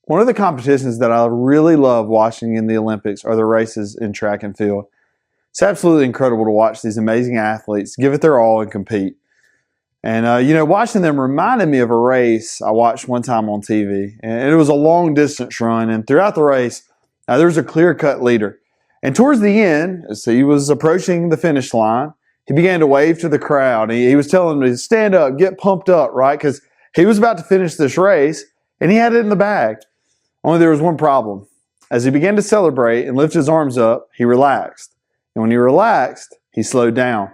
One of the competitions that I really love watching in the Olympics are the races in track and field. It's absolutely incredible to watch these amazing athletes give it their all and compete. And, watching them reminded me of a race I watched one time on TV. And it was a long distance run. And throughout the race, there was a clear-cut leader. And towards the end, as he was approaching the finish line, he began to wave to the crowd. He was telling them to stand up, get pumped up, right? Because he was about to finish this race, and he had it in the bag. Only there was one problem. As he began to celebrate and lift his arms up, he relaxed. And when he relaxed, he slowed down.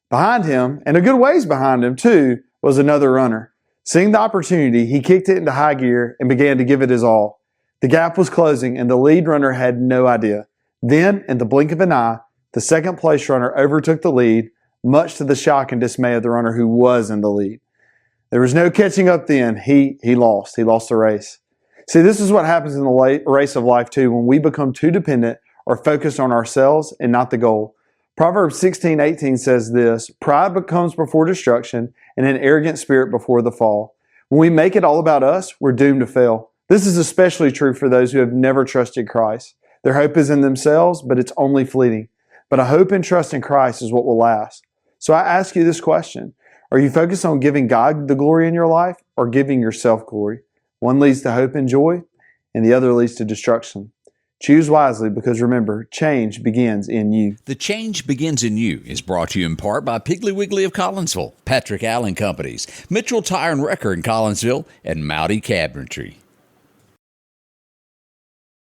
Behind him, and a good ways behind him too, was another runner. Seeing the opportunity, he kicked it into high gear and began to give it his all. The gap was closing, and the lead runner had no idea. Then, in the blink of an eye, the second place runner overtook the lead, much to the shock and dismay of the runner who was in the lead. There was no catching up then. He lost. He lost the race. See, this is what happens in the race of life too, when we become too dependent or focused on ourselves and not the goal. Proverbs 16:18 says this, "Pride comes before destruction, and an arrogant spirit before the fall." When we make it all about us, we're doomed to fail. This is especially true for those who have never trusted Christ. Their hope is in themselves, but it's only fleeting. But a hope and trust in Christ is what will last. So I ask you this question. Are you focused on giving God the glory in your life or giving yourself glory? One leads to hope and joy, and the other leads to destruction. Choose wisely because remember, change begins in you. The Change Begins in You is brought to you in part by Piggly Wiggly of Collinsville, Patrick Allen Companies, Mitchell Tire and Wrecker in Collinsville, and Mowdy Cabinetry.